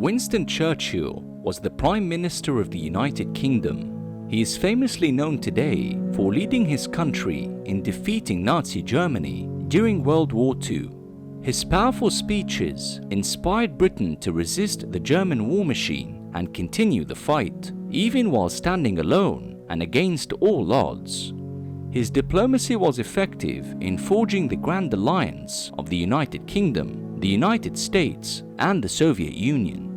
Winston Churchill was the Prime Minister of the United Kingdom. He is famously known today for leading his country in defeating Nazi Germany during World War II. His powerful speeches inspired Britain to resist the German war machine and continue the fight, even while standing alone and against all odds. His diplomacy was effective in forging the Grand Alliance of the United Kingdom, the United States, and the Soviet Union.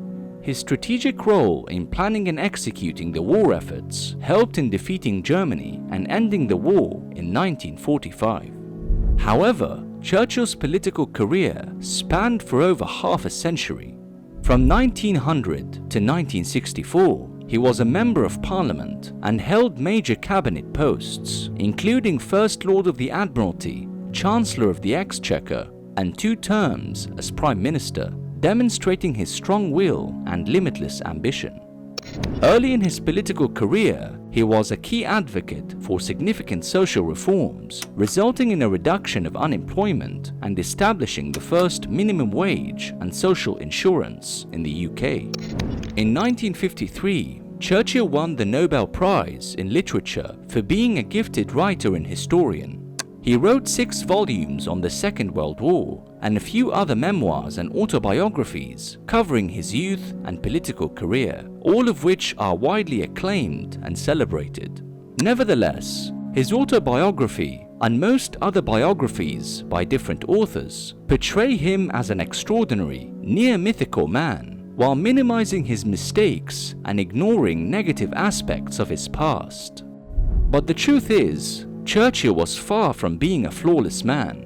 His strategic role in planning and executing the war efforts helped in defeating Germany and ending the war in 1945. However, Churchill's political career spanned for over half a century. From 1900 to 1964, he was a Member of Parliament and held major cabinet posts, including First Lord of the Admiralty, Chancellor of the Exchequer, and 2 terms as Prime Minister, demonstrating his strong will and limitless ambition. Early in his political career, he was a key advocate for significant social reforms, resulting in a reduction of unemployment and establishing the first minimum wage and social insurance in the UK. In 1953, Churchill won the Nobel Prize in Literature for being a gifted writer and historian. He wrote 6 volumes on the Second World War and a few other memoirs and autobiographies covering his youth and political career, all of which are widely acclaimed and celebrated. Nevertheless, his autobiography and most other biographies by different authors portray him as an extraordinary, near-mythical man, while minimizing his mistakes and ignoring negative aspects of his past. But the truth is, Churchill was far from being a flawless man.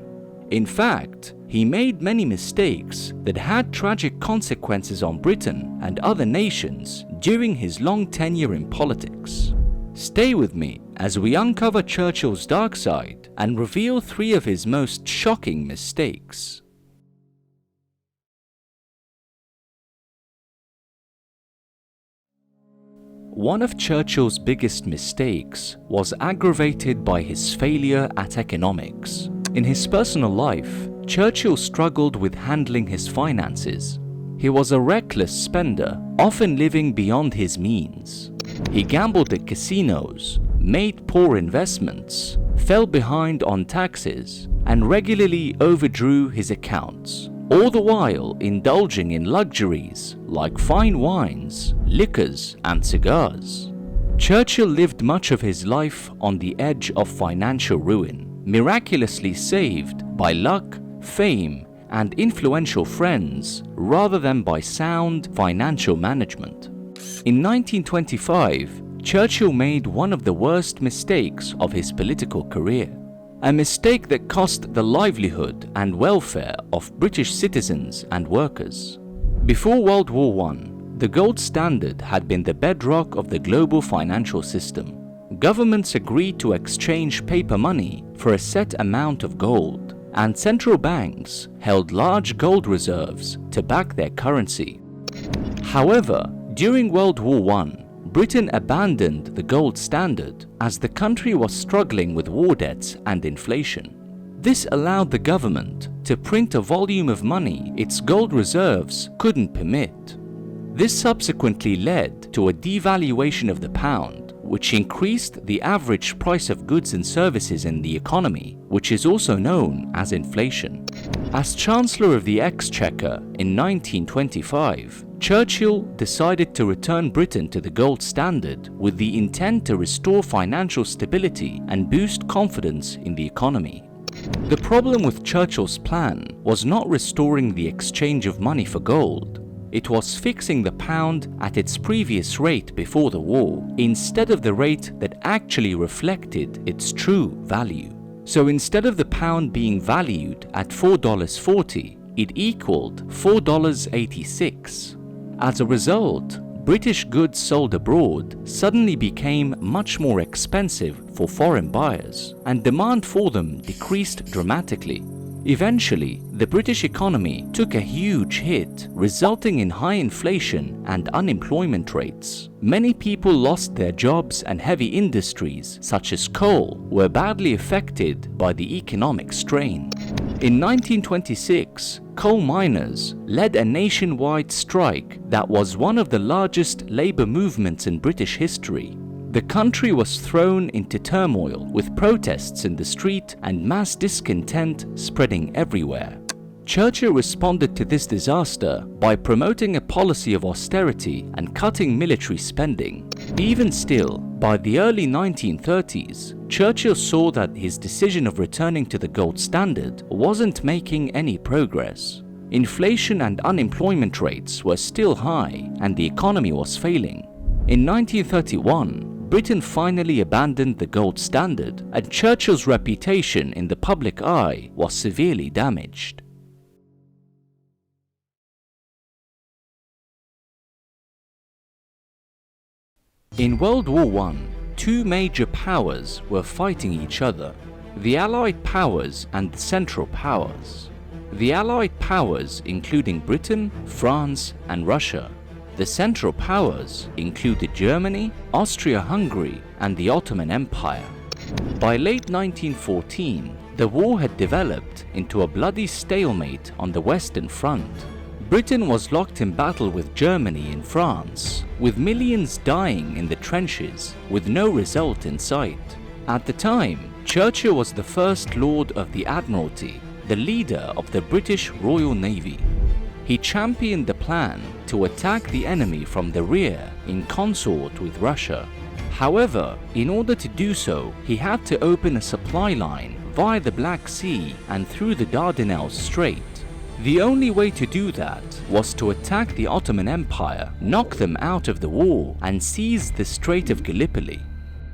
In fact, he made many mistakes that had tragic consequences on Britain and other nations during his long tenure in politics. Stay with me as we uncover Churchill's dark side and reveal 3 of his most shocking mistakes. One of Churchill's biggest mistakes was aggravated by his failure at economics. In his personal life, Churchill struggled with handling his finances. He was a reckless spender, often living beyond his means. He gambled at casinos, made poor investments, fell behind on taxes, and regularly overdrew his accounts, all the while indulging in luxuries like fine wines, liquors, and cigars. Churchill lived much of his life on the edge of financial ruin, miraculously saved by luck, fame, and influential friends rather than by sound financial management. In 1925, Churchill made one of the worst mistakes of his political career. A mistake that cost the livelihood and welfare of British citizens and workers. Before World War I, the gold standard had been the bedrock of the global financial system. Governments agreed to exchange paper money for a set amount of gold, and central banks held large gold reserves to back their currency. However, during World War I, Britain abandoned the gold standard as the country was struggling with war debts and inflation. This allowed the government to print a volume of money its gold reserves couldn't permit. This subsequently led to a devaluation of the pound, which increased the average price of goods and services in the economy, which is also known as inflation. As Chancellor of the Exchequer in 1925, Churchill decided to return Britain to the gold standard with the intent to restore financial stability and boost confidence in the economy. The problem with Churchill's plan was not restoring the exchange of money for gold. It was fixing the pound at its previous rate before the war, instead of the rate that actually reflected its true value. So instead of the pound being valued at $4.40, it equaled $4.86. As a result, British goods sold abroad suddenly became much more expensive for foreign buyers, and demand for them decreased dramatically. Eventually, the British economy took a huge hit, resulting in high inflation and unemployment rates. Many people lost their jobs, and heavy industries such as coal were badly affected by the economic strain. In 1926, coal miners led a nationwide strike that was one of the largest labour movements in British history. The country was thrown into turmoil with protests in the street and mass discontent spreading everywhere. Churchill responded to this disaster by promoting a policy of austerity and cutting military spending. Even still, by the early 1930s, Churchill saw that his decision of returning to the gold standard wasn't making any progress. Inflation and unemployment rates were still high and the economy was failing. In 1931, Britain finally abandoned the gold standard and Churchill's reputation in the public eye was severely damaged. In World War I, two major powers were fighting each other, the Allied powers and the Central Powers. The Allied powers including Britain, France and Russia. The Central Powers included Germany, Austria-Hungary and the Ottoman Empire. By late 1914, the war had developed into a bloody stalemate on the Western Front. Britain was locked in battle with Germany in France, with millions dying in the trenches with no result in sight. At the time, Churchill was the First Lord of the Admiralty, the leader of the British Royal Navy. He championed the plan to attack the enemy from the rear in consort with Russia. However, in order to do so, he had to open a supply line via the Black Sea and through the Dardanelles Strait. The only way to do that was to attack the Ottoman Empire, knock them out of the war, and seize the Strait of Gallipoli.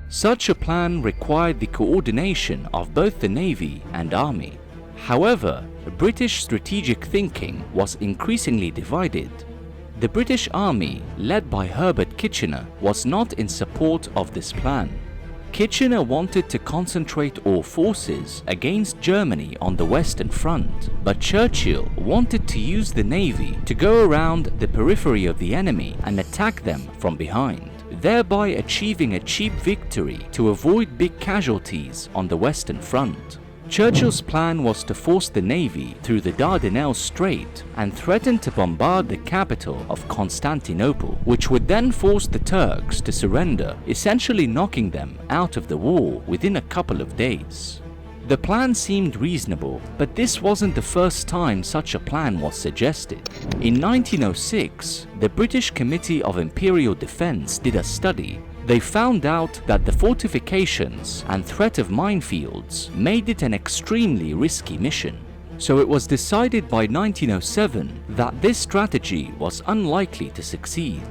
Such a plan required the coordination of both the Navy and Army. However, British strategic thinking was increasingly divided. The British Army, led by Herbert Kitchener, was not in support of this plan. Kitchener wanted to concentrate all forces against Germany on the Western Front, but Churchill wanted to use the Navy to go around the periphery of the enemy and attack them from behind, thereby achieving a cheap victory to avoid big casualties on the Western Front. Churchill's plan was to force the Navy through the Dardanelles Strait and threaten to bombard the capital of Constantinople, which would then force the Turks to surrender, essentially knocking them out of the war within a couple of days. The plan seemed reasonable, but this wasn't the first time such a plan was suggested. In 1906, the British Committee of Imperial Defence did a study. They found out that the fortifications and threat of minefields made it an extremely risky mission. So it was decided by 1907 that this strategy was unlikely to succeed.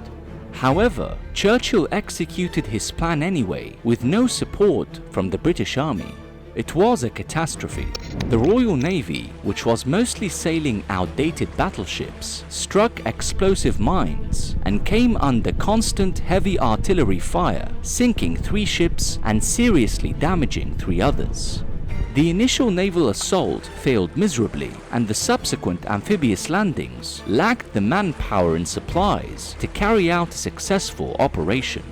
However, Churchill executed his plan anyway, with no support from the British Army. It was a catastrophe. The Royal Navy, which was mostly sailing outdated battleships, struck explosive mines and came under constant heavy artillery fire, sinking 3 ships and seriously damaging 3 others. The initial naval assault failed miserably, and the subsequent amphibious landings lacked the manpower and supplies to carry out a successful operation.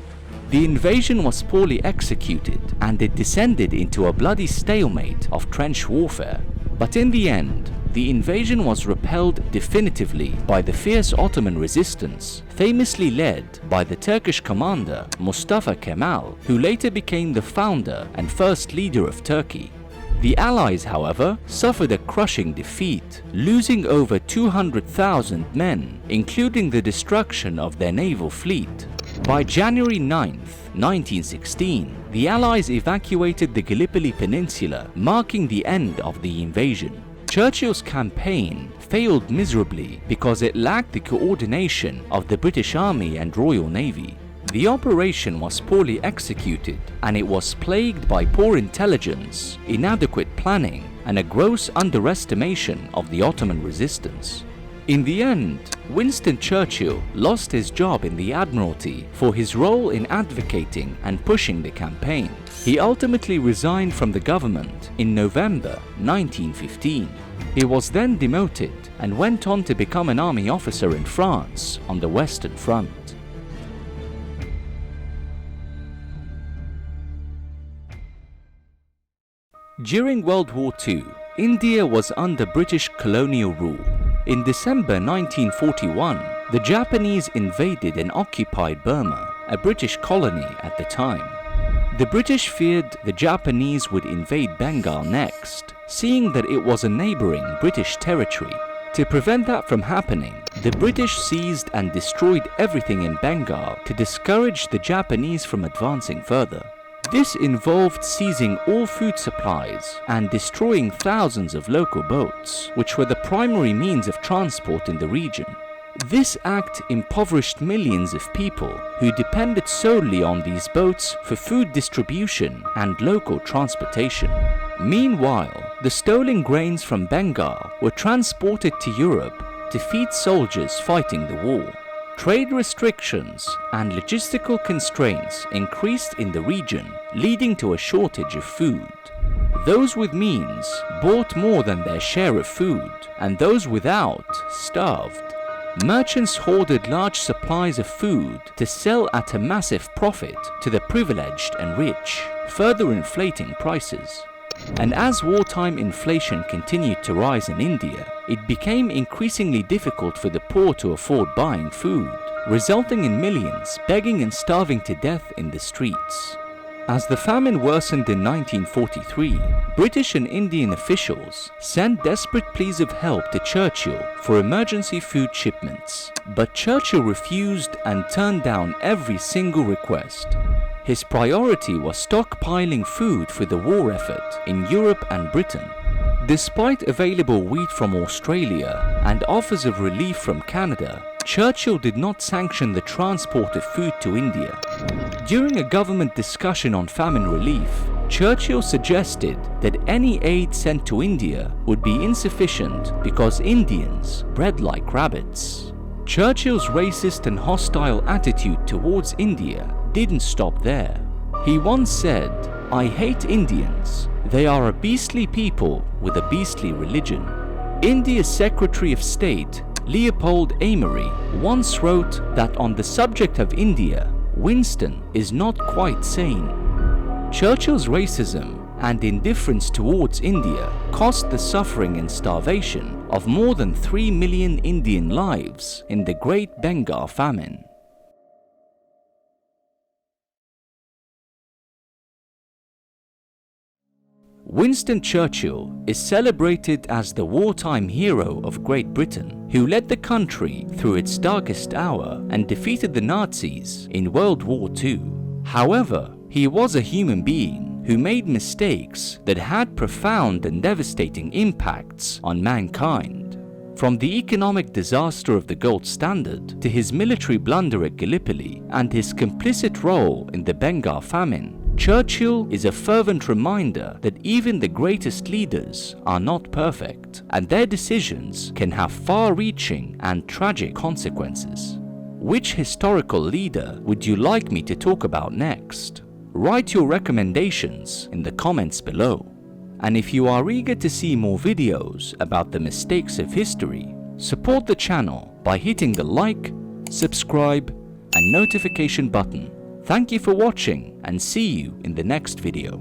The invasion was poorly executed and it descended into a bloody stalemate of trench warfare. But in the end, the invasion was repelled definitively by the fierce Ottoman resistance, famously led by the Turkish commander Mustafa Kemal, who later became the founder and first leader of Turkey. The Allies, however, suffered a crushing defeat, losing over 200,000 men, including the destruction of their naval fleet. By January 9, 1916, the Allies evacuated the Gallipoli Peninsula, marking the end of the invasion. Churchill's campaign failed miserably because it lacked the coordination of the British Army and Royal Navy. The operation was poorly executed and it was plagued by poor intelligence, inadequate planning, and a gross underestimation of the Ottoman resistance. In the end, Winston Churchill lost his job in the Admiralty for his role in advocating and pushing the campaign. He ultimately resigned from the government in November 1915. He was then demoted and went on to become an army officer in France on the Western Front. During World War II, India was under British colonial rule. In December 1941, the Japanese invaded and occupied Burma, a British colony at the time. The British feared the Japanese would invade Bengal next, seeing that it was a neighboring British territory. To prevent that from happening, the British seized and destroyed everything in Bengal to discourage the Japanese from advancing further. This involved seizing all food supplies and destroying thousands of local boats, which were the primary means of transport in the region. This act impoverished millions of people who depended solely on these boats for food distribution and local transportation. Meanwhile, the stolen grains from Bengal were transported to Europe to feed soldiers fighting the war. Trade restrictions and logistical constraints increased in the region, leading to a shortage of food. Those with means bought more than their share of food, and those without starved. Merchants hoarded large supplies of food to sell at a massive profit to the privileged and rich, further inflating prices. And as wartime inflation continued to rise in India, it became increasingly difficult for the poor to afford buying food, resulting in millions begging and starving to death in the streets. As the famine worsened in 1943, British and Indian officials sent desperate pleas of help to Churchill for emergency food shipments. But Churchill refused and turned down every single request. His priority was stockpiling food for the war effort in Europe and Britain. Despite available wheat from Australia and offers of relief from Canada, Churchill did not sanction the transport of food to India. During a government discussion on famine relief, Churchill suggested that any aid sent to India would be insufficient because Indians bred like rabbits. Churchill's racist and hostile attitude towards India didn't stop there. He once said, "I hate Indians. They are a beastly people with a beastly religion." India's Secretary of State, Leopold Amery, once wrote that on the subject of India, Winston is not quite sane. Churchill's racism and indifference towards India caused the suffering and starvation of more than 3 million Indian lives in the Great Bengal Famine. Winston Churchill is celebrated as the wartime hero of Great Britain, who led the country through its darkest hour and defeated the Nazis in World War II. However, he was a human being who made mistakes that had profound and devastating impacts on mankind. From the economic disaster of the gold standard to his military blunder at Gallipoli and his complicit role in the Bengal famine, Churchill is a fervent reminder that even the greatest leaders are not perfect, and their decisions can have far-reaching and tragic consequences. Which historical leader would you like me to talk about next? Write your recommendations in the comments below. And if you are eager to see more videos about the mistakes of history, support the channel by hitting the like, subscribe, and notification button. Thank you for watching and see you in the next video.